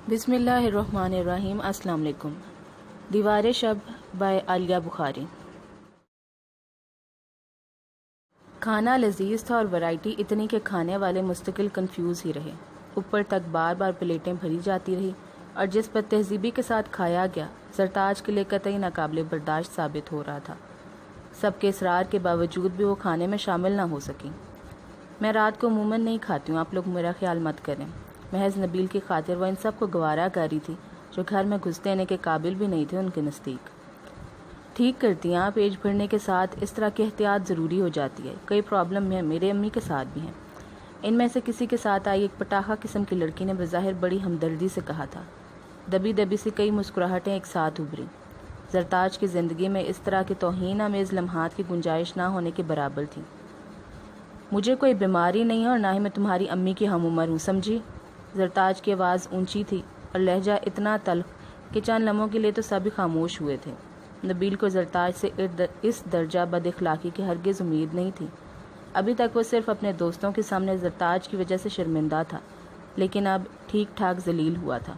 بسم اللہ الرحمن الرحیم۔ السلام علیکم۔ دیوار شب بائے عالیہ بخاری۔ کھانا لذیذ تھا اور ورائٹی اتنی کہ کھانے والے مستقل کنفیوز ہی رہے۔ اوپر تک بار بار پلیٹیں بھری جاتی رہی اور جس پر تہذیبی کے ساتھ کھایا گیا زرتاج کے لیے قطعی ناقابل برداشت ثابت ہو رہا تھا۔ سب کے اصرار کے باوجود بھی وہ کھانے میں شامل نہ ہو سکیں۔ میں رات کو عموماً نہیں کھاتی ہوں، آپ لوگ میرا خیال مت کریں۔ محض نبیل کی خاطر وہ ان سب کو گوارا کر رہی تھی جو گھر میں گھس دینے کے قابل بھی نہیں تھے ان کے نزدیک۔ ٹھیک کرتی ہیں آپ، پیٹ بھرنے کے ساتھ اس طرح کی احتیاط ضروری ہو جاتی ہے۔ کئی پرابلم ہیں، میرے امی کے ساتھ بھی ہیں۔ ان میں سے کسی کے ساتھ آئی ایک پٹاخہ قسم کی لڑکی نے بظاہر بڑی ہمدردی سے کہا تھا۔ دبی دبی سے کئی مسکراہٹیں ایک ساتھ ابھریں۔ زرتاج کی زندگی میں اس طرح کے توہین آمیز لمحات کی گنجائش نہ ہونے کے برابر تھی۔ مجھے کوئی بیماری نہیں ہے اور نہ ہی میں تمہاری امی کی ہم عمر ہوں، سمجھی؟ زرتاج کی آواز اونچی تھی اور لہجہ اتنا تلخ کہ چند لمحوں کے لیے تو سبھی خاموش ہوئے تھے۔ نبیل کو زرتاج سے اس درجہ بد اخلاقی کی ہرگز امید نہیں تھی۔ ابھی تک وہ صرف اپنے دوستوں کے سامنے زرتاج کی وجہ سے شرمندہ تھا، لیکن اب ٹھیک ٹھاک ذلیل ہوا تھا۔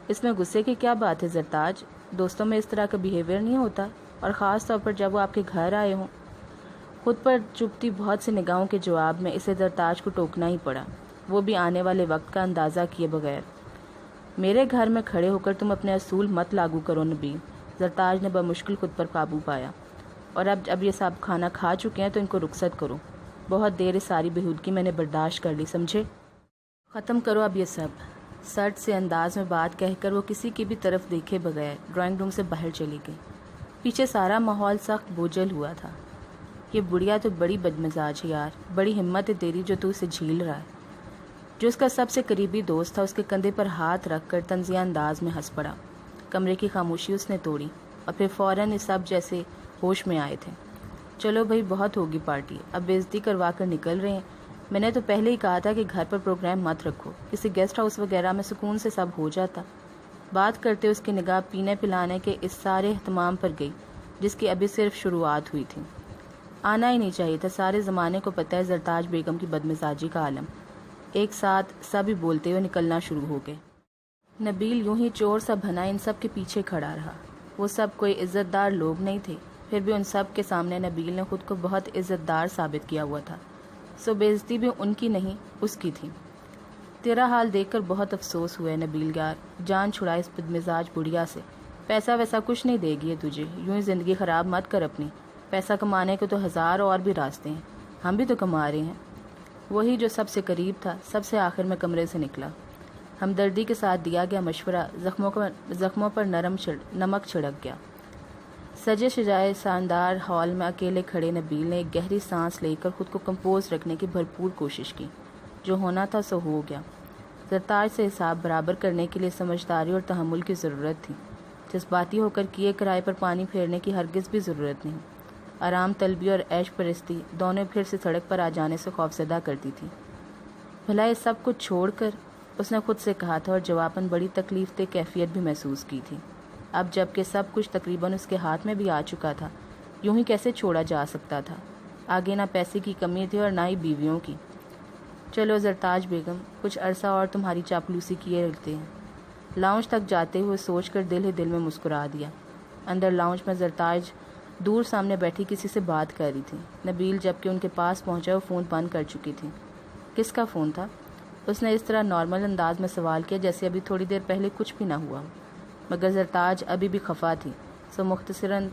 اس میں غصے کی کیا بات ہے زرتاج؟ دوستوں میں اس طرح کا بیہیویئر نہیں ہوتا، اور خاص طور پر جب وہ آپ کے گھر آئے ہوں۔ خود پر چپتی بہت سی نگاہوں کے جواب میں اسے زرتاج کو ٹوکنا ہی پڑا، وہ بھی آنے والے وقت کا اندازہ کیے بغیر۔ میرے گھر میں کھڑے ہو کر تم اپنے اصول مت لاگو کرو نبیل۔ زرتاج نے بمشکل خود پر قابو پایا۔ اور اب یہ سب کھانا کھا چکے ہیں تو ان کو رخصت کرو۔ بہت دیر اس ساری بےہودگی میں نے برداشت کر لی، سمجھے؟ ختم کرو اب یہ سب۔ سرد سے انداز میں بات کہہ کر وہ کسی کی بھی طرف دیکھے بغیر ڈرائنگ روم سے باہر چلی گئی۔ پیچھے سارا ماحول سخت بوجھل ہوا تھا۔ یہ بڑھیا تو بڑی بدمزاج ہے یار، بڑی ہمت ہے تیری جو تو اسے جھیل رہا ہے۔ جو اس کا سب سے قریبی دوست تھا اس کے کندھے پر ہاتھ رکھ کر طنزیہ انداز میں ہنس پڑا۔ کمرے کی خاموشی اس نے توڑی اور پھر فوراً یہ سب جیسے ہوش میں آئے تھے۔ چلو بھائی، بہت ہوگی پارٹی، اب بےعزتی کروا کر نکل رہے ہیں۔ میں نے تو پہلے ہی کہا تھا کہ گھر پر پروگرام مت رکھو، کسی گیسٹ ہاؤس وغیرہ میں سکون سے سب ہو جاتا۔ بات کرتے اس کی نگاہ پینے پلانے کے اس سارے اہتمام پر گئی جس کی ابھی صرف شروعات ہوئی تھی۔ آنا ہی نہیں چاہیے تھا، سارے زمانے کو پتہ ہے زرتاج بیگم کی بدمزاجی کا عالم۔ ایک ساتھ سبھی بولتے ہوئے نکلنا شروع ہو گئے۔ نبیل یوں ہی چور سا بنا ان سب کے پیچھے کھڑا رہا۔ وہ سب کوئی عزت دار لوگ نہیں تھے، پھر بھی ان سب کے سامنے نبیل نے خود کو بہت عزت دار ثابت کیا ہوا تھا، سو بےعزتی بھی ان کی نہیں اس کی تھی۔ تیرا حال دیکھ کر بہت افسوس ہوا ہے نبیل یار، جان چھڑا اس بدمزاج بڑھیا سے۔ پیسہ ویسا کچھ نہیں دے گی ہے تجھے، یوں ہی زندگی خراب مت کر اپنی۔ پیسہ کمانے کے تو ہزار اور بھی راستے ہیں، ہم بھی تو کما رہے ہیں۔ وہی جو سب سے قریب تھا سب سے آخر میں کمرے سے نکلا۔ ہمدردی کے ساتھ دیا گیا مشورہ زخموں پر نمک چھڑک گیا۔ سجے سجائے شاندار ہال میں اکیلے کھڑے نبیل نے ایک گہری سانس لے کر خود کو کمپوز رکھنے کی بھرپور کوشش کی۔ جو ہونا تھا سو ہو گیا۔ زرتاج سے حساب برابر کرنے کے لیے سمجھداری اور تحمل کی ضرورت تھی۔ جذباتی ہو کر کیے کرائے پر پانی پھیرنے کی ہرگز بھی ضرورت نہیں۔ آرام طلبی اور عیش پرستی دونوں پھر سے سڑک پر آ جانے سے خوفزدہ کرتی تھی۔ بھلا یہ سب کچھ چھوڑ کر، اس نے خود سے کہا تھا اور جواباً بڑی تکلیف دہ کیفیت بھی محسوس کی تھی۔ اب جب کہ سب کچھ تقریباً اس کے ہاتھ میں بھی آ چکا تھا، یوں ہی کیسے چھوڑا جا سکتا تھا؟ آگے نہ پیسے کی کمی تھی اور نہ ہی بیویوں کی۔ چلو زرتاج بیگم، کچھ عرصہ اور تمہاری چاپلوسی کیے رکھتے ہیں۔ لاؤنج تک جاتے ہوئے سوچ کر دل ہی دل میں مسکرا دیا۔ اندر لاؤنج میں زرتاج دور سامنے بیٹھی کسی سے بات کر رہی تھی۔ نبیل جب کہ ان کے پاس پہنچا وہ فون بند کر چکی تھی۔ کس کا فون تھا؟ اس نے اس طرح نارمل انداز میں سوال کیا جیسے ابھی تھوڑی دیر پہلے کچھ بھی نہ ہوا، مگر زرتاج ابھی بھی خفا تھی، سو مختصراً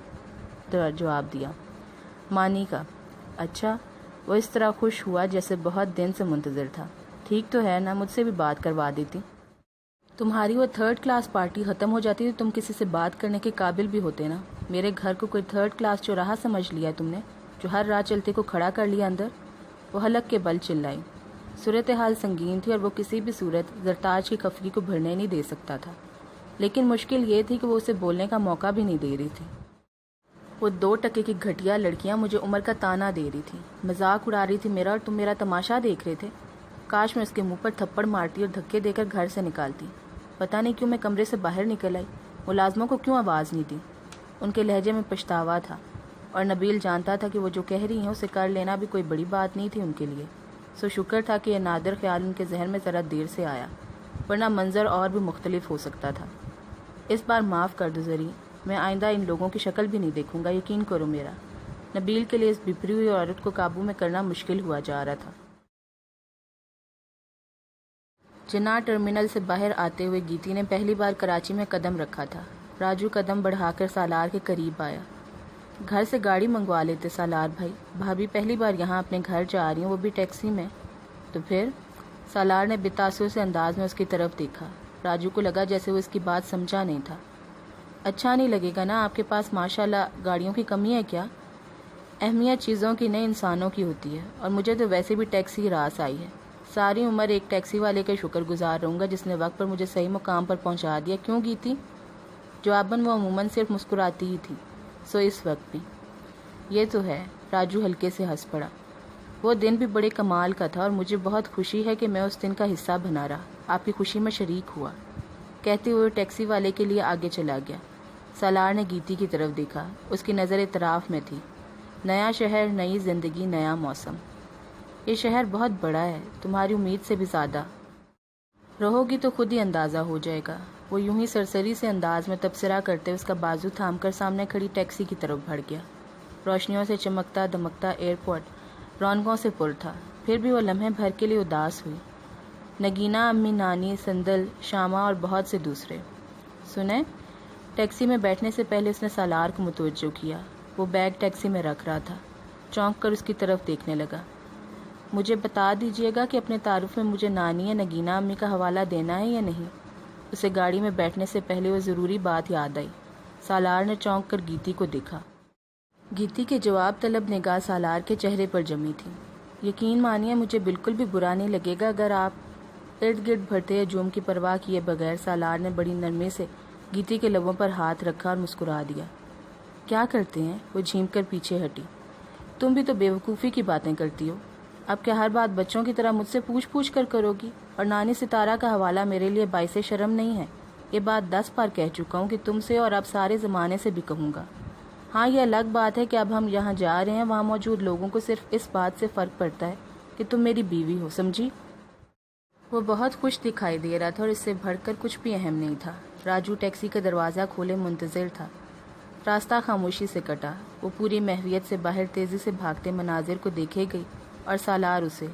جواب دیا، مانی کا۔ اچھا، وہ اس طرح خوش ہوا جیسے بہت دن سے منتظر تھا۔ ٹھیک تو ہے نا، مجھ سے بھی بات کروا دیتی۔ تمہاری وہ 3rd کلاس پارٹی ختم ہو جاتی تو تم کسی سے بات کرنے کے قابل بھی ہوتے نا۔ میرے گھر کو کوئی 3rd کلاس چوراہا سمجھ لیا تم نے، جو ہر راہ چلتے کو کھڑا کر لیا اندر؟ وہ حلق کے بل چلائی۔ صورتحال سنگین تھی اور وہ کسی بھی صورت زرتاج کی خفگی کو بھرنے نہیں دے سکتا تھا، لیکن مشکل یہ تھی کہ وہ اسے بولنے کا موقع بھی نہیں دے رہی تھی۔ وہ 2 ٹکے کی گھٹیا لڑکیاں مجھے عمر کا تانا دے رہی تھی، مذاق اڑا رہی تھی میرا، اور تم میرا تماشا دیکھ رہے تھے۔ کاش میں اس کے منہ پر تھپڑ مارتی اور دھکے دے کر گھر سے نکالتی۔ پتہ نہیں کیوں میں کمرے سے باہر نکل آئی، ملازموں کو کیوں آواز نہیں دی۔ ان کے لہجے میں پچھتاوا تھا، اور نبیل جانتا تھا کہ وہ جو کہہ رہی ہیں اسے کر لینا بھی کوئی بڑی بات نہیں تھی ان کے لیے، سو شکر تھا کہ یہ نادر خیال ان کے ذہن میں ذرا دیر سے آیا۔ ورنہ منظر اور بھی مختلف ہو سکتا تھا۔ اس بار معاف کر دو زری، میں آئندہ ان لوگوں کی شکل بھی نہیں دیکھوں گا، یقین کرو میرا۔ نبیل کے لیے اس بپری ہوئی عورت کو قابو میں کرنا مشکل ہوا جا رہا تھا۔ جناح ٹرمینل سے باہر آتے ہوئے گیتی نے پہلی بار کراچی میں قدم رکھا تھا۔ راجو قدم بڑھا کر سالار کے قریب آیا۔ گھر سے گاڑی منگوا لیتے سالار بھائی، بھابھی پہلی بار یہاں اپنے گھر جا رہی ہیں، وہ بھی ٹیکسی میں۔ تو پھر؟ سالار نے بے تاثر سے انداز میں اس کی طرف دیکھا۔ راجو کو لگا جیسے وہ اس کی بات سمجھا نہیں تھا۔ اچھا نہیں لگے گا نا، آپ کے پاس ماشاءاللہ گاڑیوں کی کمی ہے کیا؟ اہمیت چیزوں کی نہیں انسانوں کی ہوتی ہے، اور مجھے تو ویسے بھی ٹیکسی راس آئی ہے۔ ساری عمر ایک ٹیکسی والے کا شکر گزار رہوں گا جس نے وقت پر مجھے صحیح مقام پر پہنچا دیا۔ کیوں گیتی؟ جواباً وہ عموماً صرف مسکراتی ہی تھی، سو اس وقت بھی۔ یہ تو ہے، راجو ہلکے سے ہنس پڑا۔ وہ دن بھی بڑے کمال کا تھا اور مجھے بہت خوشی ہے کہ میں اس دن کا حصہ بنا رہا، آپ کی خوشی میں شریک ہوا، کہتے ہوئے ٹیکسی والے کے لیے آگے چلا گیا۔ سالار نے گیتی کی طرف دیکھا، اس کی نظر اعتراف میں تھی۔ نیا شہر، نئی زندگی، نیا موسم۔ یہ شہر بہت بڑا ہے، تمہاری امید سے بھی زیادہ۔ رہو گی تو خود ہی اندازہ ہو جائے گا۔ وہ یوں ہی سرسری سے انداز میں تبصرہ کرتے اس کا بازو تھام کر سامنے کھڑی ٹیکسی کی طرف بڑھ گیا۔ روشنیوں سے چمکتا دمکتا ایئرپورٹ رونقوں سے پر تھا، پھر بھی وہ لمحے بھر کے لیے اداس ہوئی۔ نگینہ، امی، نانی، سندل، شامہ اور بہت سے دوسرے۔ سنیں؟ ٹیکسی میں بیٹھنے سے پہلے اس نے سالار کو متوجہ کیا۔ وہ بیگ ٹیکسی میں رکھ رہا تھا۔ چونک کر اس کی طرف دیکھنے لگا۔ مجھے بتا دیجیے گا کہ اپنے تعارف میں مجھے نانی یا نگینہ امی کا حوالہ دینا ہے یا نہیں؟ اسے گاڑی میں بیٹھنے سے پہلے وہ ضروری بات یاد آئی۔ سالار نے چونک کر گیتی کو دیکھا۔ گیتی کے جواب طلب نگاہ سالار کے چہرے پر جمی تھی۔ یقین مانیے مجھے بالکل بھی برا نہیں لگے گا اگر آپ ارد گرد بڑھتے ہجوم کی پرواہ کیے بغیر، سالار نے بڑی نرمی سے گیتی کے لبوں پر ہاتھ رکھا اور مسکرا دیا۔ کیا کرتے ہیں؟ وہ جھیم کر پیچھے ہٹی۔ تم بھی تو بے وقوفی کی باتیں کرتی ہو۔ اب کیا ہر بات بچوں کی طرح مجھ سے پوچھ کر کرو گی؟ اور نانی ستارہ کا حوالہ میرے لیے باعث شرم نہیں ہے؟ یہ بات 10 بار کہہ چکا ہوں کہ تم سے، اور اب سارے زمانے سے بھی کہوں گا۔ ہاں، یہ الگ بات ہے کہ اب ہم جہاں جا رہے ہیں وہاں موجود لوگوں کو صرف اس بات سے فرق پڑتا ہے کہ تم میری بیوی ہو، سمجھی؟ وہ بہت خوش دکھائی دے رہا تھا اور اس سے بڑھ کر کچھ بھی اہم نہیں تھا۔ راجو ٹیکسی کا دروازہ کھولے منتظر تھا۔ راستہ خاموشی سے کٹا۔ وہ پوری محویت سے باہر تیزی سے بھاگتے مناظر کو دیکھے گئی اور سالار اسے۔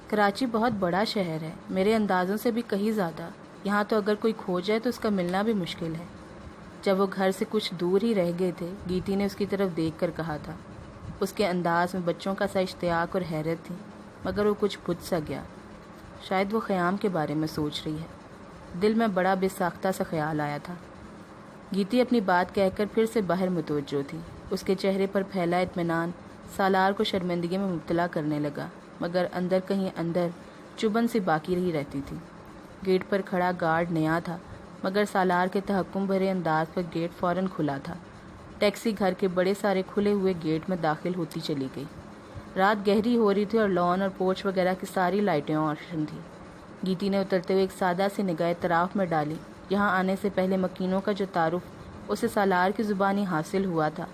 کراچی بہت بڑا شہر ہے، میرے اندازوں سے بھی کہیں زیادہ۔ یہاں تو اگر کوئی کھو جائے تو اس کا ملنا بھی مشکل ہے۔ جب وہ گھر سے کچھ دور ہی رہ گئے تھے، گیتی نے اس کی طرف دیکھ کر کہا تھا۔ اس کے انداز میں بچوں کا سا اشتیاق اور حیرت تھی، مگر وہ کچھ بجھ سا گیا۔ شاید وہ خیام کے بارے میں سوچ رہی ہے۔ دل میں بڑا بے ساختہ سا خیال آیا تھا۔ گیتی اپنی بات کہہ کر پھر سے باہر متوجہ تھی۔ اس کے چہرے پر پھیلا اطمینان سالار کو شرمندگی میں مبتلا کرنے لگا، مگر اندر کہیں اندر چبھن سی باقی ہی رہتی تھی۔ گیٹ پر کھڑا گارڈ نیا تھا، مگر سالار کے تحکم بھرے انداز پر گیٹ فوراً کھلا تھا۔ ٹیکسی گھر کے بڑے سارے کھلے ہوئے گیٹ میں داخل ہوتی چلی گئی۔ رات گہری ہو رہی تھی اور لان اور پورچ وغیرہ کی ساری لائٹیں روشن تھیں۔ گیتی نے اترتے ہوئے ایک سادہ سی نگاہ اطراف میں ڈالی۔ یہاں آنے سے پہلے مکینوں کا جو تعارف اسے سالار کی زبانی حاصل ہوا تھا،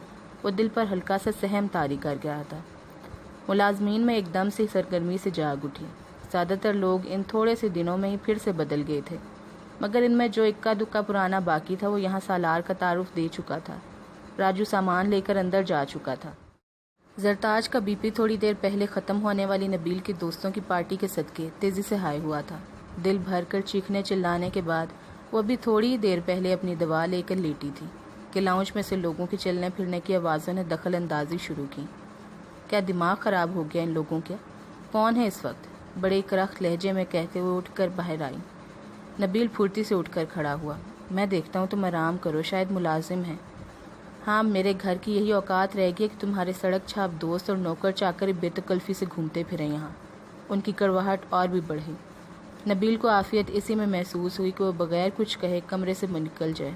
وہ دل پر ہلکا سا سہم طاری کر گیا تھا۔ ملازمین میں ایک دم سے سرگرمی سے جاگ اٹھی۔ زیادہ تر لوگ ان تھوڑے سے دنوں میں ہی پھر سے بدل گئے تھے، مگر ان میں جو اکا دکا پرانا باقی تھا وہ یہاں سالار کا تعارف دے چکا تھا۔ راجو سامان لے کر اندر جا چکا تھا۔ زرتاج کا بی پی تھوڑی دیر پہلے ختم ہونے والی نبیل کے دوستوں کی پارٹی کے صدقے تیزی سے ہائی ہوا تھا۔ دل بھر کر چیخنے چلانے کے بعد وہ ابھی تھوڑی ہی دیر پہلے اپنی دوا لے کر لیٹی تھی کہ لاؤنج میں سے لوگوں کی چلنے پھرنے کی آوازوں نے دخل اندازی شروع کی۔ کیا دماغ خراب ہو گیا ان لوگوں کے؟ کون ہے اس وقت؟ بڑے کرخت لہجے میں کہتے ہوئے اٹھ کر باہر آئی۔ نبیل پھرتی سے اٹھ کر کھڑا ہوا۔ میں دیکھتا ہوں تم آرام کرو، شاید ملازم ہیں۔ ہاں، میرے گھر کی یہی اوقات رہ گئی کہ تمہارے سڑک چھاپ دوست اور نوکر چاکر بے تکلفی سے گھومتے پھریں یہاں۔ ان کی کڑواہٹ اور بھی بڑھی۔ نبیل کو عافیت اسی میں محسوس ہوئی کہ وہ بغیر کچھ کہے کمرے سے نکل جائے۔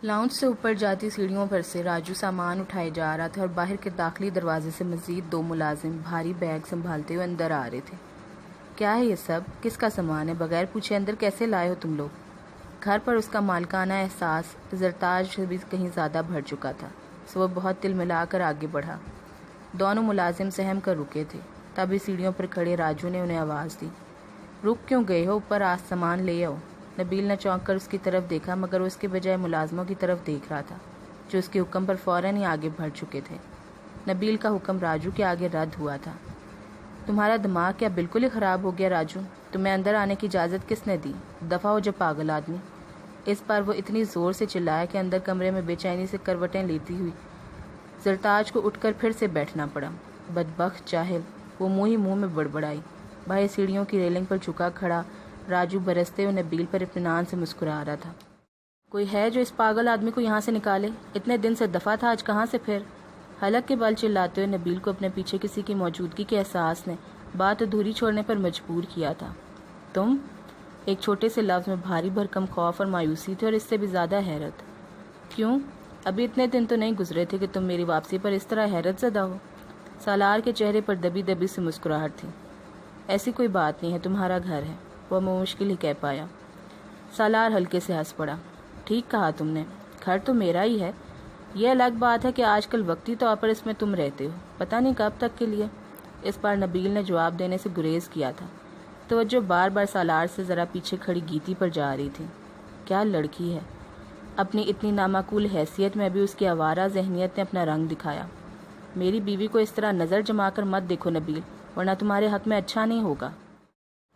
لاؤنج سے اوپر جاتی سیڑھیوں پر سے راجو سامان اٹھائے جا رہا تھا اور باہر کے داخلی دروازے سے مزید 2 ملازم بھاری بیگ سنبھالتے ہوئے اندر آ رہے تھے۔ کیا ہے یہ سب؟ کس کا سامان ہے؟ بغیر پوچھے اندر کیسے لائے ہو تم لوگ؟ گھر پر اس کا مالکانہ احساس زرتاج سے بھی کہیں زیادہ بڑھ چکا تھا، سو وہ بہت دل ملا کر آگے بڑھا۔ دونوں ملازم سہم کر رکے تھے، تبھی سیڑھیوں پر کھڑے راجو نے انہیں آواز دی۔ رک کیوں گئے ہو؟ اوپر سامان لے آؤ۔ نبیل نے چونک کر اس کی طرف دیکھا، مگر وہ اس کے بجائے ملازموں کی طرف دیکھ رہا تھا جو اس کے حکم پر فوراً ہی آگے بڑھ چکے تھے۔ نبیل کا حکم راجو کے آگے رد ہوا تھا۔ تمہارا دماغ کیا بالکل ہی خراب ہو گیا راجو؟ تمہیں اندر آنے کی اجازت کس نے دی؟ دفع ہو جو پاگل آدمی۔ اس بار وہ اتنی زور سے چلایا کہ اندر کمرے میں بے چینی سے کروٹیں لیتی ہوئی زرتاج کو اٹھ کر پھر سے بیٹھنا پڑا۔ بدبخت جاہل، وہ منہ میں بڑبڑائی۔ بھائی سیڑھیوں کی ریلنگ پر جھکا کھڑا راجو برستے ہوئے نبیل پر اطمینان سے مسکرا رہا تھا۔ کوئی ہے جو اس پاگل آدمی کو یہاں سے نکالے؟ اتنے دن سے دفع تھا، آج کہاں سے پھر؟ حلق کے بل چلاتے ہوئے نبیل کو اپنے پیچھے کسی کی موجودگی کے احساس نے بات ادھوری چھوڑنے پر مجبور کیا تھا۔ تم؟ ایک چھوٹے سے لفظ میں بھاری بھرکم خوف اور مایوسی تھی اور اس سے بھی زیادہ حیرت۔ کیوں؟ ابھی اتنے دن تو نہیں گزرے تھے کہ تم میری واپسی پر اس طرح حیرت زدہ ہو۔ سالار کے چہرے پر دبی دبی سے مسکراہٹ تھی۔ ایسی کوئی بات نہیں ہے، تمہارا گھر ہے، وہ مشکل ہی کہہ پایا۔ سالار ہلکے سے ہنس پڑا۔ ٹھیک کہا تم نے، گھر تو میرا ہی ہے۔ یہ الگ بات ہے کہ آج کل وقتی طور پر اس میں تم رہتے ہو، پتہ نہیں کب تک کے لیے۔ اس بار نبیل نے جواب دینے سے گریز کیا تھا۔ توجہ بار بار سالار سے ذرا پیچھے کھڑی گیتی پر جا رہی تھی۔ کیا لڑکی ہے! اپنی اتنی نامعقول حیثیت میں بھی اس کی آوارہ ذہنیت نے اپنا رنگ دکھایا۔ میری بیوی کو اس طرح نظر جما کر مت دیکھو نبیل، ورنہ تمہارے حق میں اچھا نہیں ہوگا۔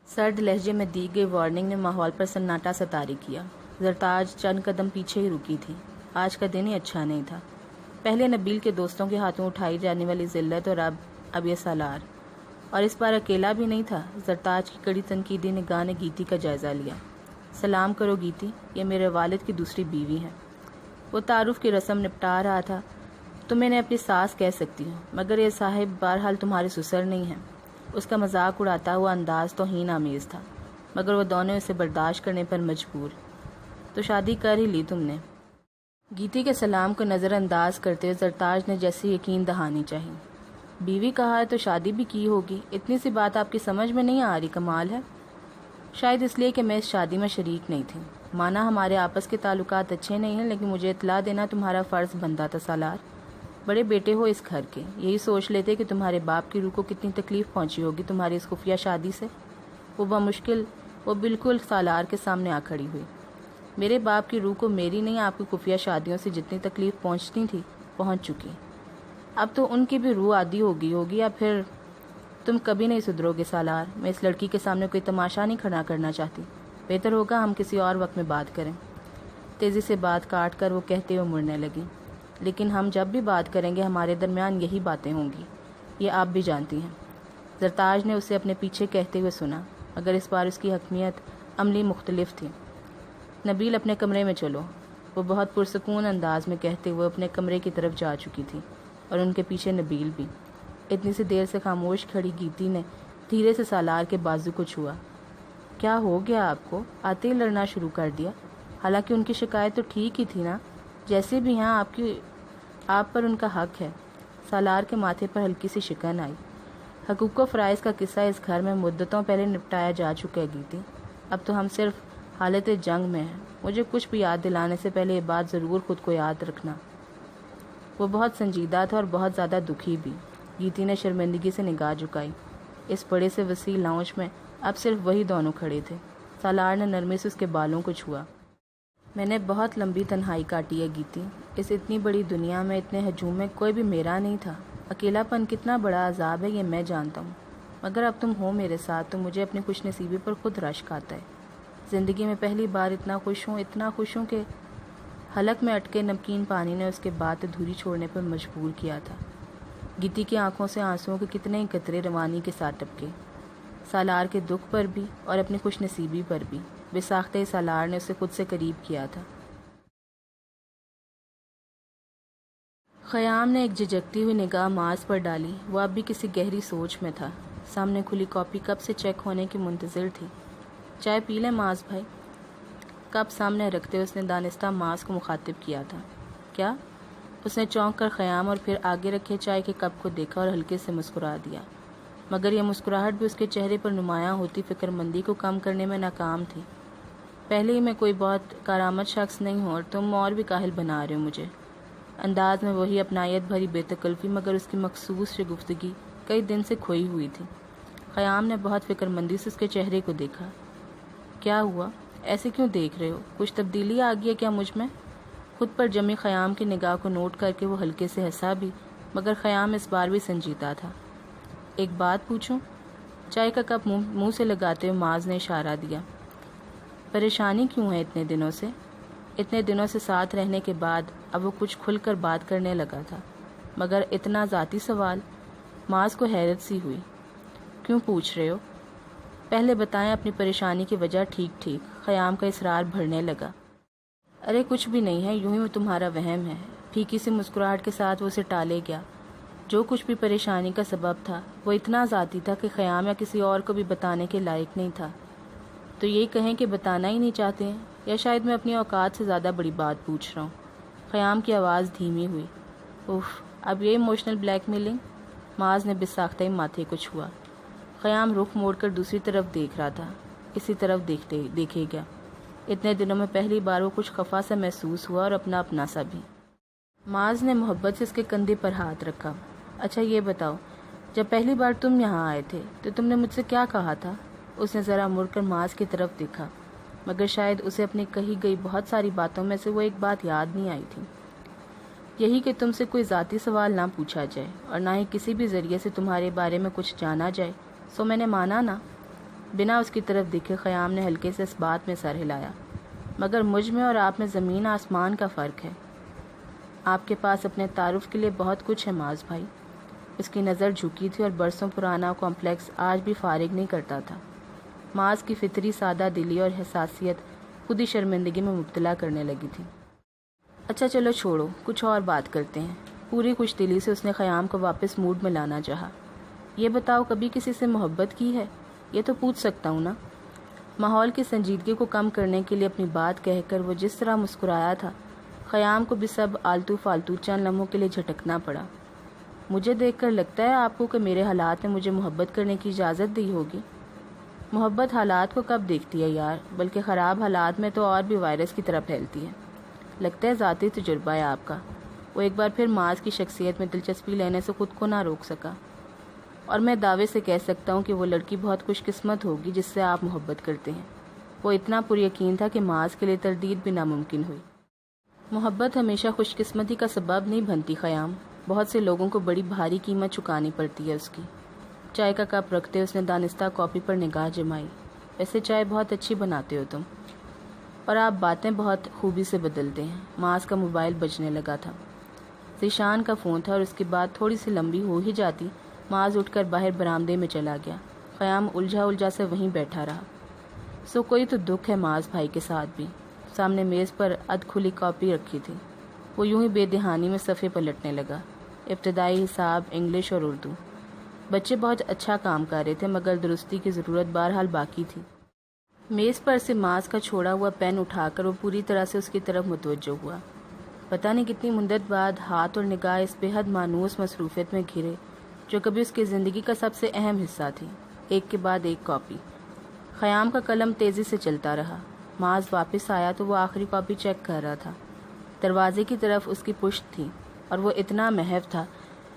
سرد لہجے میں دی گئی وارننگ نے ماحول پر سناٹا سا طاری کیا۔ زرتاج چند قدم پیچھے ہی رکی تھی۔ آج کا دن ہی اچھا نہیں تھا۔ پہلے نبیل کے دوستوں کے ہاتھوں اٹھائی جانے والی ذلت اور اب یہ سالار، اور اس بار اکیلا بھی نہیں تھا۔ زرتاج کی کڑی تنقیدی نگاہ نے گیتی کا جائزہ لیا۔ سلام کرو گیتی، یہ میرے والد کی دوسری بیوی ہیں۔ وہ تعارف کی رسم نپٹا رہا تھا۔ تم انہیں اپنی ساس کہہ سکتی ہو، مگر یہ صاحب بہرحال تمہارے سسر نہیں ہیں۔ اس کا مذاق اڑاتا ہوا انداز توہین آمیز تھا، مگر وہ دونوں اسے برداشت کرنے پر مجبور۔ تو شادی کر ہی لی تم نے؟ گیتی کے سلام کو نظر انداز کرتے ہوئے زرتاج نے جیسی یقین دہانی چاہی۔ بیوی کہا ہے تو شادی بھی کی ہوگی، اتنی سی بات آپ کی سمجھ میں نہیں آ رہی؟ کمال ہے۔ شاید اس لیے کہ میں اس شادی میں شریک نہیں تھی۔ مانا ہمارے آپس کے تعلقات اچھے نہیں ہیں، لیکن مجھے اطلاع دینا تمہارا فرض بنتا تھا سالار۔ بڑے بیٹے ہو اس گھر کے، یہی سوچ لیتے کہ تمہارے باپ کی روح کو کتنی تکلیف پہنچی ہوگی تمہاری اس خفیہ شادی سے۔ وہ بالکل سالار کے سامنے آ کھڑی ہوئی۔ میرے باپ کی روح کو میری نہیں، آپ کی خفیہ شادیوں سے جتنی تکلیف پہنچتی تھی پہنچ چکی۔ اب تو ان کی بھی روح عادی ہوگی یا پھر تم کبھی نہیں سدھرو گے سالار۔ میں اس لڑکی کے سامنے کوئی تماشا نہیں کھڑا کرنا چاہتی، بہتر ہوگا ہم کسی اور وقت میں بات کریں۔ تیزی سے بات کاٹ کر وہ کہتے ہوئے مڑنے لگی۔ لیکن ہم جب بھی بات کریں گے ہمارے درمیان یہی باتیں ہوں گی، یہ آپ بھی جانتی ہیں۔ زرتاج نے اسے اپنے پیچھے کہتے ہوئے سنا، مگر اس بار اس کی حکمیت عملی مختلف تھی۔ نبیل اپنے کمرے میں چلو، وہ بہت پرسکون انداز میں کہتے ہوئے اپنے کمرے کی طرف جا چکی تھی، اور ان کے پیچھے نبیل بھی۔ اتنی سی دیر سے خاموش کھڑی گیتی نے دھیرے سے سالار کے بازو کو چھوا۔ کیا ہو گیا آپ کو؟ آتے ہی لڑنا شروع کر دیا؟ حالانکہ ان کی شکایت تو ٹھیک ہی تھی نا، جیسے بھی ہیں آپ پر ان کا حق ہے۔ سالار کے ماتھے پر ہلکی سی شکن آئی۔ حقوق و فرائض کا قصہ اس گھر میں مدتوں پہلے نپٹایا جا چکا ہے گیتی، اب تو ہم صرف حالت جنگ میں ہیں۔ مجھے کچھ بھی یاد دلانے سے پہلے یہ بات ضرور خود کو یاد رکھنا۔ وہ بہت سنجیدہ تھا اور بہت زیادہ دکھی بھی۔ گیتی نے شرمندگی سے نگاہ جھکائی۔ اس بڑے سے وسیع لاؤنج میں اب صرف وہی دونوں کھڑے تھے۔ سالار نے نرمی سے اس کے بالوں کو چھوا۔ میں نے بہت لمبی تنہائی کاٹی ہے گیتی، اس اتنی بڑی دنیا میں اتنے ہجوم میں کوئی بھی میرا نہیں تھا۔ اکیلا پن کتنا بڑا عذاب ہے یہ میں جانتا ہوں، مگر اب تم ہو میرے ساتھ تو مجھے اپنی خوش نصیبی پر خود رشک آتا ہے۔ زندگی میں پہلی بار اتنا خوش ہوں کہ حلق میں اٹکے نمکین پانی نے اس کے بات ادھوری چھوڑنے پر مجبور کیا تھا۔ گیتی کی آنکھوں سے آنسوؤں کے کتنے ہی قطرے روانی کے ساتھ ٹپکے، سالار کے دکھ پر بھی اور اپنی خوش نصیبی پر بھی۔ بے ساختہ سالار نے اسے خود سے قریب کیا تھا۔ خیام نے ایک جھجکتی ہوئی نگاہ معاذ پر ڈالی۔ وہ اب بھی کسی گہری سوچ میں تھا۔ سامنے کھلی کاپی کب سے چیک ہونے کی منتظر تھی۔ چائے پی لیں معاذ بھائی؟ کپ سامنے رکھتے اس نے دانستہ معاذ کو مخاطب کیا تھا۔ کیا؟ اس نے چونک کر خیام اور پھر آگے رکھے چائے کے کپ کو دیکھا اور ہلکے سے مسکرا دیا، مگر یہ مسکراہٹ بھی اس کے چہرے پر نمایاں ہوتی فکر مندی کو کم کرنے میں ناکام تھی۔ پہلے ہی میں کوئی بہت کارآمد شخص نہیں ہوں اور تم اور بھی کاہل بنا رہے ہو مجھے۔ انداز میں وہی اپنائیت بھری بے تکلفی، مگر اس کی مخصوص شگفتگی کئی دن سے کھوئی ہوئی تھی۔ خیام نے بہت فکر مندی سے اس کے چہرے کو دیکھا۔ کیا ہوا؟ ایسے کیوں دیکھ رہے ہو؟ کچھ تبدیلی آ گئی ہے کیا مجھ میں؟ خود پر جمی خیام کی نگاہ کو نوٹ کر کے وہ ہلکے سے ہنسا بھی، مگر خیام اس بار بھی سنجیدہ تھا۔ ایک بات پوچھوں؟ چائے کا کپ منہ سے لگاتے ہوئے معاذ نے اشارہ دیا۔ پریشانی کیوں ہے اتنے دنوں سے؟ اتنے دنوں سے ساتھ رہنے کے بعد اب وہ کچھ کھل کر بات کرنے لگا تھا، مگر اتنا ذاتی سوال؟ معاذ کو حیرت سی ہوئی۔ کیوں پوچھ رہے ہو؟ پہلے بتائیں اپنی پریشانی کی وجہ ٹھیک ٹھیک۔ خیام کا اصرار بڑھنے لگا۔ ارے کچھ بھی نہیں ہے، یوں ہی وہ تمہارا وہم ہے۔ پھیکی سی مسکراہٹ کے ساتھ وہ اسے ٹالے گیا۔ جو کچھ بھی پریشانی کا سبب تھا وہ اتنا ذاتی تھا کہ خیام یا کسی اور کو بھی بتانے کے لائق نہیں تھا۔ تو یہی کہیں کہ بتانا ہی نہیں چاہتے ہیں، یا شاید میں اپنی اوقات سے زیادہ بڑی بات پوچھ رہا ہوں۔ خیام کی آواز دھیمی ہوئی۔ اوف، اب یہ ایموشنل بلیک میلنگ؟ معاذ نے بساختہ ہی ماتھے کو چھوا۔ خیام رخ موڑ کر دوسری طرف دیکھ رہا تھا۔ اسی طرف دیکھے گیا۔ اتنے دنوں میں پہلی بار وہ کچھ خفا سا محسوس ہوا اور اپنا اپنا سا بھی۔ معاذ نے محبت سے اس کے کندھے پر ہاتھ رکھا۔ اچھا یہ بتاؤ، جب پہلی بار تم یہاں آئے تھے تو تم نے مجھ سے کیا کہا تھا؟ اس نے ذرا مڑ کر معاذ کی طرف دیکھا، مگر شاید اسے اپنی کہی گئی بہت ساری باتوں میں سے وہ ایک بات یاد نہیں آئی تھی۔ یہی کہ تم سے کوئی ذاتی سوال نہ پوچھا جائے اور نہ ہی کسی بھی ذریعے سے تمہارے بارے میں کچھ جانا جائے، سو میں نے مانا نا۔ بنا اس کی طرف دیکھے خیام نے ہلکے سے اس بات میں سر ہلایا۔ مگر مجھ میں اور آپ میں زمین آسمان کا فرق ہے۔ آپ کے پاس اپنے تعارف کے لیے بہت کچھ ہے معاذ بھائی۔ اس کی نظر جھکی تھی اور برسوں پرانا کمپلیکس آج بھی فارغ نہیں کرتا تھا۔ معاذ کی فطری سادہ دلی اور حساسیت خود ہی شرمندگی میں مبتلا کرنے لگی تھی۔ اچھا چلو چھوڑو، کچھ اور بات کرتے ہیں۔ پوری خوش دلی سے اس نے خیام کو واپس موڈ میں لانا چاہا۔ یہ بتاؤ، کبھی کسی سے محبت کی ہے؟ یہ تو پوچھ سکتا ہوں نا؟ ماحول کی سنجیدگی کو کم کرنے کے لیے اپنی بات کہہ کر وہ جس طرح مسکرایا تھا، خیام کو بھی سب آلتو فالتو چند لمحوں کے لیے جھٹکنا پڑا۔ مجھے دیکھ کر لگتا ہے آپ کو کہ میرے حالات میں مجھے محبت کرنے کی اجازت دی ہوگی۔ محبت حالات کو کب دیکھتی ہے یار، بلکہ خراب حالات میں تو اور بھی وائرس کی طرح پھیلتی ہے۔ لگتا ہے ذاتی تجربہ ہے آپ کا۔ وہ ایک بار پھر معاذ کی شخصیت میں دلچسپی لینے سے خود کو نہ روک سکا۔ اور میں دعوے سے کہہ سکتا ہوں کہ وہ لڑکی بہت خوش قسمت ہوگی جس سے آپ محبت کرتے ہیں۔ وہ اتنا پر یقین تھا کہ معاذ کے لیے تردید بھی ناممکن ہوئی۔ محبت ہمیشہ خوش قسمتی کا سبب نہیں بنتی خیام، بہت سے لوگوں کو بڑی بھاری قیمت چکانی پڑتی ہے اس کی۔ چائے کا کپ رکھتے اس نے دانستہ کاپی پر نگاہ جمائی۔ ویسے چائے بہت اچھی بناتے ہو تم، اور آپ باتیں بہت خوبی سے بدلتے ہیں۔ معاذ کا موبائل بجنے لگا تھا۔ ذیشان کا فون تھا اور اس کی بات تھوڑی سی لمبی ہو ہی جاتی، معاذ اٹھ کر باہر برآمدے میں چلا گیا۔ خیام الجھا سے وہیں بیٹھا رہا۔ سو کوئی تو دکھ ہے معاذ بھائی کے ساتھ بھی۔ سامنے میز پر ادھ کھلی کاپی رکھی تھی۔ وہ یوں ہی بے دہانی میں صفحے پلٹنے لگا۔ ابتدائی حساب، انگلش اور اردو۔ بچے بہت اچھا کام کر رہے تھے، مگر درستی کی ضرورت بہرحال باقی تھی۔ میز پر سے معاذ کا چھوڑا ہوا پین اٹھا کر وہ پوری طرح سے اس کی طرف متوجہ ہوا۔ پتہ نہیں کتنی مدت بعد ہاتھ اور نگاہ اس بے حد مانوس مصروفیت میں گھرے جو کبھی اس کی زندگی کا سب سے اہم حصہ تھی۔ ایک کے بعد ایک کاپی۔ خیام کا قلم تیزی سے چلتا رہا۔ معاذ واپس آیا تو وہ آخری کاپی چیک کر رہا تھا۔ دروازے کی طرف اس کی پشت تھی اور وہ اتنا محو تھا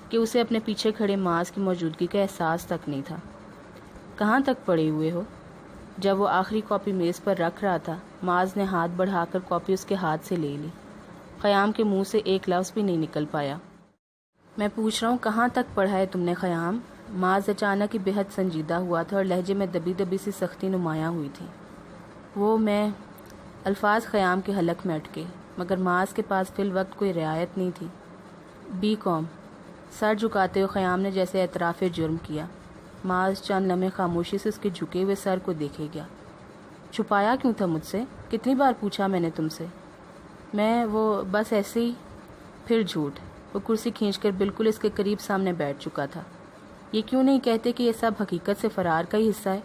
کہ اسے اپنے پیچھے کھڑے معاذ کی موجودگی کا احساس تک نہیں تھا۔ کہاں تک پڑے ہوئے ہو؟ جب وہ آخری کاپی میز پر رکھ رہا تھا، معاذ نے ہاتھ بڑھا کر کاپی اس کے ہاتھ سے لے لی۔ خیام کے منہ سے ایک لفظ بھی نہیں نکل پایا۔ میں پوچھ رہا ہوں کہاں تک پڑھا ہے تم نے خیام؟ معاذ اچانک ہی بے حد سنجیدہ ہوا تھا اور لہجے میں دبی دبی سی سختی نمایاں ہوئی تھی۔ میں الفاظ خیام کے حلق میں اٹکے، مگر معاذ کے پاس فی الوقت کوئی رعایت نہیں تھی۔ BCom۔ سر جھکاتے ہوئے خیام نے جیسے اعتراف جرم کیا۔ معاذ چند لمحے خاموشی سے اس کے جھکے ہوئے سر کو دیکھے گیا۔ چھپایا کیوں تھا مجھ سے؟ کتنی بار پوچھا میں نے تم سے؟ بس ایسے ہی۔ پھر جھوٹ۔ وہ کرسی کھینچ کر بالکل اس کے قریب سامنے بیٹھ چکا تھا۔ یہ کیوں نہیں کہتے کہ یہ سب حقیقت سے فرار کا ہی حصہ ہے؟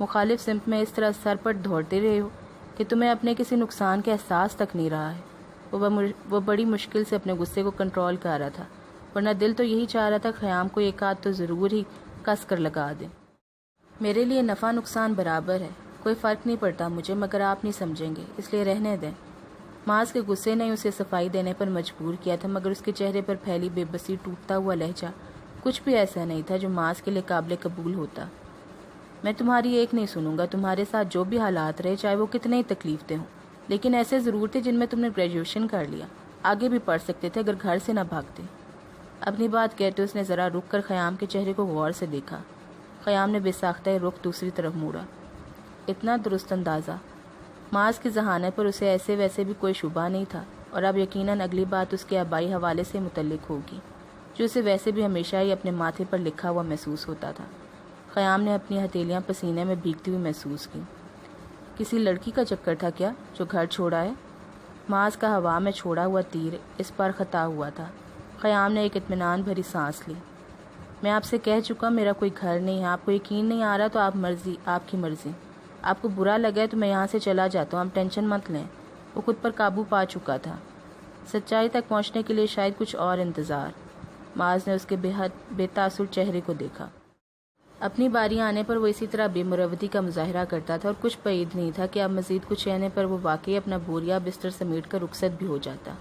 مخالف سمت میں اس طرح سر پر دوڑتے رہے ہو کہ تمہیں اپنے کسی نقصان کا احساس تک نہیں رہا ہے۔ وہ بڑی مشکل سے اپنے غصے کو کنٹرول کر رہا تھا، ورنہ دل تو یہی چاہ رہا تھا خیام کو ایک آدھ تو ضرور ہی کس کر لگا دے۔ میرے لیے نفع نقصان برابر ہے، کوئی فرق نہیں پڑتا مجھے، مگر آپ نہیں سمجھیں گے، اس لیے رہنے دیں۔ معاذ کے غصے نے اسے صفائی دینے پر مجبور کیا تھا، مگر اس کے چہرے پر پھیلی بے بسی ٹوٹتا ہوا لہجہ کچھ بھی ایسا نہیں تھا جو معاذ کے لیے قابل قبول ہوتا۔ میں تمہاری ایک نہیں سنوں گا، تمہارے ساتھ جو بھی حالات رہے چاہے وہ کتنے ہی تکلیف دہ ہوں، لیکن ایسے ضرور تھے جن میں تم نے گریجویشن کر لیا، آگے بھی پڑھ سکتے تھے اگر گھر سے نہ بھاگتے۔ اپنی بات کہتے اس نے ذرا رک کر خیام کے چہرے کو غور سے دیکھا۔ خیام نے بے ساختہ رخ دوسری طرف موڑا۔ اتنا درست اندازہ، معاذ کے ذہانت پر اسے ایسے ویسے بھی کوئی شبہ نہیں تھا، اور اب یقیناً اگلی بات اس کے آبائی حوالے سے متعلق ہوگی، جو اسے ویسے بھی ہمیشہ ہی اپنے ماتھے پر لکھا ہوا محسوس ہوتا تھا۔ خیام نے اپنی ہتھیلیاں پسینے میں بھیگتی ہوئی محسوس کی۔ کسی لڑکی کا چکر تھا کیا جو گھر چھوڑا ہے؟ معاذ کا ہوا میں چھوڑا ہوا تیر اس پر خطا ہوا تھا۔ خیام نے ایک اطمینان بھری سانس لی۔ میں آپ سے کہہ چکا میرا کوئی گھر نہیں ہے، آپ کو یقین نہیں آ رہا تو آپ کی مرضی، آپ کو برا لگا ہے تو میں یہاں سے چلا جاتا ہوں، آپ ٹینشن مت لیں۔ وہ خود پر قابو پا چکا تھا، سچائی تک پہنچنے کے لیے شاید کچھ اور انتظار۔ معاذ نے اس کے بے تاثر چہرے کو دیکھا۔ اپنی باری آنے پر وہ اسی طرح بے مروتی کا مظاہرہ کرتا تھا، اور کچھ بعید نہیں تھا کہ اب مزید کچھ کہنے پر وہ واقعی اپنا بوریا بستر سمیٹ کر رخصت بھی ہو جاتا۔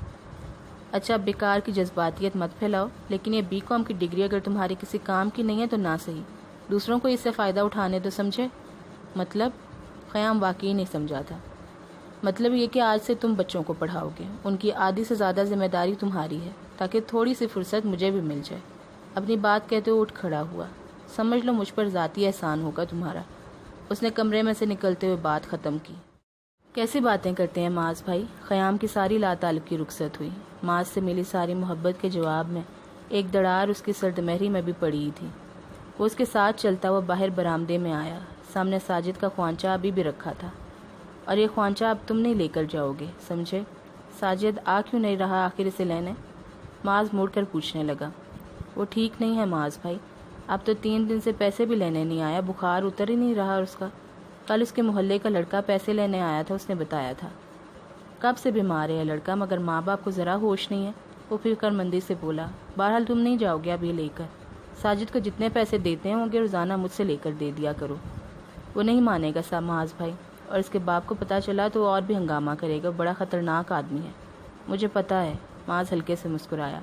اچھا، بیکار کی جذباتیت مت پھیلاؤ، لیکن یہ بی کام کی ڈگری اگر تمہاری کسی کام کی نہیں ہے تو نہ صحیح، دوسروں کو اس سے فائدہ اٹھانے تو سمجھے؟ مطلب؟ خیام واقعی نہیں سمجھا تھا۔ مطلب یہ کہ آج سے تم بچوں کو پڑھاؤ گے، ان کی آدھی سے زیادہ ذمہ داری تمہاری ہے، تاکہ تھوڑی سی فرصت مجھے بھی مل جائے۔ اپنی بات کہتے ہوئے اٹھ کھڑا ہوا۔ سمجھ لو مجھ پر ذاتی احسان ہوگا تمہارا۔ اس نے کمرے میں سے نکلتے ہوئے بات ختم کی۔ کیسی باتیں کرتے ہیں معاذ بھائی؟ خیام کی ساری لاتعلق کی رخصت ہوئی۔ معاذ سے ملی ساری محبت کے جواب میں ایک دڑار اس کی سرد مہری میں بھی پڑی ہی تھی۔ وہ اس کے ساتھ چلتا ہوا باہر برآمدے میں آیا۔ سامنے ساجد کا خوانچہ ابھی بھی رکھا تھا۔ اور یہ خوانچہ اب تم نہیں لے کر جاؤ گے، سمجھے؟ ساجد آ کیوں نہیں رہا آخر اسے لینے؟ معاذ مڑ کر پوچھنے لگا۔ وہ ٹھیک نہیں ہے معاذ بھائی، اب تو 3 دن سے پیسے بھی لینے نہیں آیا، بخار اتر ہی نہیں رہا اس کا۔ کل اس کے محلے کا لڑکا پیسے لینے آیا تھا، اس نے بتایا تھا۔ کب سے بیمار ہے لڑکا، مگر ماں باپ کو ذرا ہوش نہیں ہے۔ وہ فکر مندی سے بولا۔ بہرحال تم نہیں جاؤ گے اب یہ لے کر، ساجد کو جتنے پیسے دیتے ہوں گے روزانہ مجھ سے لے کر دے دیا کرو۔ وہ نہیں مانے گا صاحب معاذ بھائی، اور اس کے باپ کو پتہ چلا تو وہ اور بھی ہنگامہ کرے گا، بڑا خطرناک آدمی ہے۔ مجھے پتہ ہے، معاذ ہلکے سے مسکرایا۔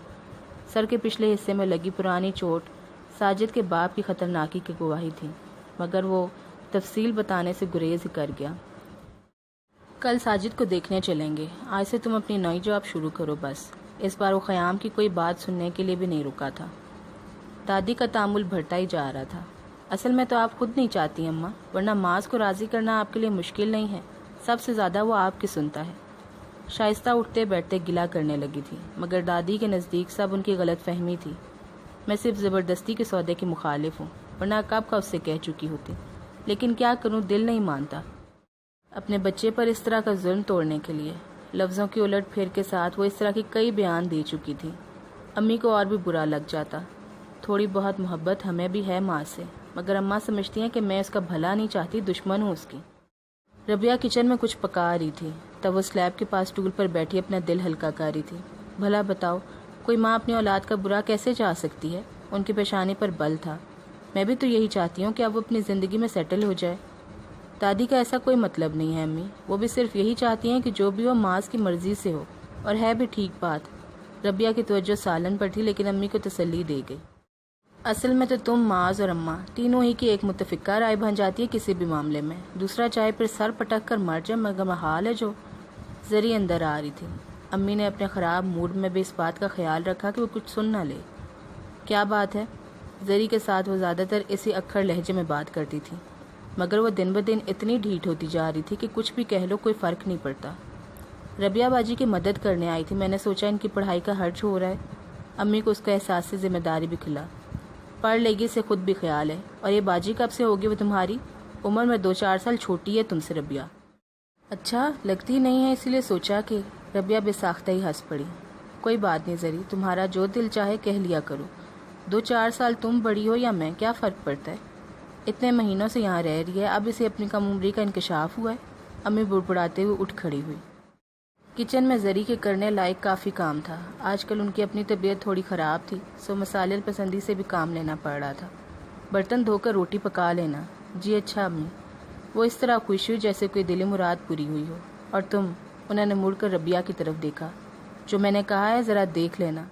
سر کے پچھلے حصے میں لگی پرانی چوٹ ساجد کے باپ کی خطرناکی کی گواہی تھی، مگر وہ تفصیل بتانے سے گریز ہی کر گیا۔ کل ساجد کو دیکھنے چلیں گے، آج سے تم اپنی نئی جاب شروع کرو بس۔ اس بار وہ خیام کی کوئی بات سننے کے لیے بھی نہیں رکا تھا۔ دادی کا تعامل بڑھتا ہی جا رہا تھا۔ اصل میں تو آپ خود نہیں چاہتی اماں، ورنہ معاذ کو راضی کرنا آپ کے لیے مشکل نہیں ہے، سب سے زیادہ وہ آپ کی سنتا ہے۔ شائستہ اٹھتے بیٹھتے گلا کرنے لگی تھی، مگر دادی کے نزدیک سب ان کی غلط فہمی تھی۔ میں صرف زبردستی کے سودے کی مخالف ہوں، ورنہ کب کا اس سے کہہ چکی ہوتی، لیکن کیا کروں، دل نہیں مانتا اپنے بچے پر اس طرح کا ظلم توڑنے کے لیے۔ لفظوں کی الٹ پھیر کے ساتھ وہ اس طرح کی کئی بیان دے چکی تھی۔ امی کو اور بھی برا لگ جاتا۔ تھوڑی بہت محبت ہمیں بھی ہے ماں سے، مگر اماں سمجھتی ہیں کہ میں اس کا بھلا نہیں چاہتی، دشمن ہوں اس کی۔ ربیہ کچن میں کچھ پکا رہی تھی، تب وہ سلیب کے پاس ٹول پر بیٹھی اپنا دل ہلکا کر رہی تھی۔ بھلا بتاؤ، کوئی ماں اپنی اولاد کا برا کیسے چاہ سکتی ہے؟ ان کی پیشانی پر بل تھا۔ میں بھی تو یہی چاہتی ہوں کہ اب وہ اپنی زندگی میں سیٹل ہو جائے۔ دادی کا ایسا کوئی مطلب نہیں ہے امی، وہ بھی صرف یہی چاہتی ہیں کہ جو بھی ہو معاذ کی مرضی سے ہو، اور ہے بھی ٹھیک بات۔ ربیہ کی توجہ سالن پر تھی، لیکن امی کو تسلی دے گئی۔ اصل میں تو تم، معاذ اور اماں تینوں ہی کی ایک متفقہ رائے بن جاتی ہے کسی بھی معاملے میں، دوسرا چاہے پھر سر پٹک کر مر جائے، مگر محال ہے جو۔ زری اندر آ رہی تھی۔ امی نے اپنے خراب موڈ میں بھی اس بات کا خیال رکھا کہ وہ کچھ سن نہ لے۔ کیا بات ہے؟ زری کے ساتھ وہ زیادہ تر اسی اکھڑ لہجے میں بات کرتی تھی، مگر وہ دن بدن اتنی ڈھیٹ ہوتی جا رہی تھی کہ کچھ بھی کہہ لو کوئی فرق نہیں پڑتا۔ ربیہ باجی کی مدد کرنے آئی تھی، میں نے سوچا ان کی پڑھائی کا خرچ ہو رہا ہے۔ امی کو اس کا احساس سے ذمہ داری بھی کھلا۔ پڑھ لے گی سے خود بھی خیال ہے، اور یہ باجی کب سے ہوگی وہ تمہاری؟ عمر میں 2-4 سال چھوٹی ہے تم سے ربیہ۔ اچھا لگتی نہیں ہے، اسی لیے سوچا کہ۔ ربیہ بے ساختہ ہی ہنس پڑی۔ کوئی بات نہیں زری، تمہارا جو دل چاہے کہہ لیا کرو، 2-4 سال تم بڑی ہو یا میں، کیا فرق پڑتا ہے؟ اتنے مہینوں سے یہاں رہ رہی ہے، اب اسے اپنی کم عمری کا انکشاف ہوا ہے۔ امی بڑبڑاتے ہوئے اٹھ کھڑی ہوئی۔ کچن میں زری کے کرنے لائق کافی کام تھا۔ آج کل ان کی اپنی طبیعت تھوڑی خراب تھی، سو مسالے پسندی سے بھی کام لینا پڑ رہا تھا۔ برتن دھو کر روٹی پکا لینا۔ جی اچھا امی۔ وہ اس طرح خوش ہوئی جیسے کوئی دلی مراد پوری ہوئی ہو۔ اور تم؟ انہوں نے مڑ کر ربیہ کی طرف دیکھا۔ جو میں نے کہا ہے ذرا دیکھ لینا۔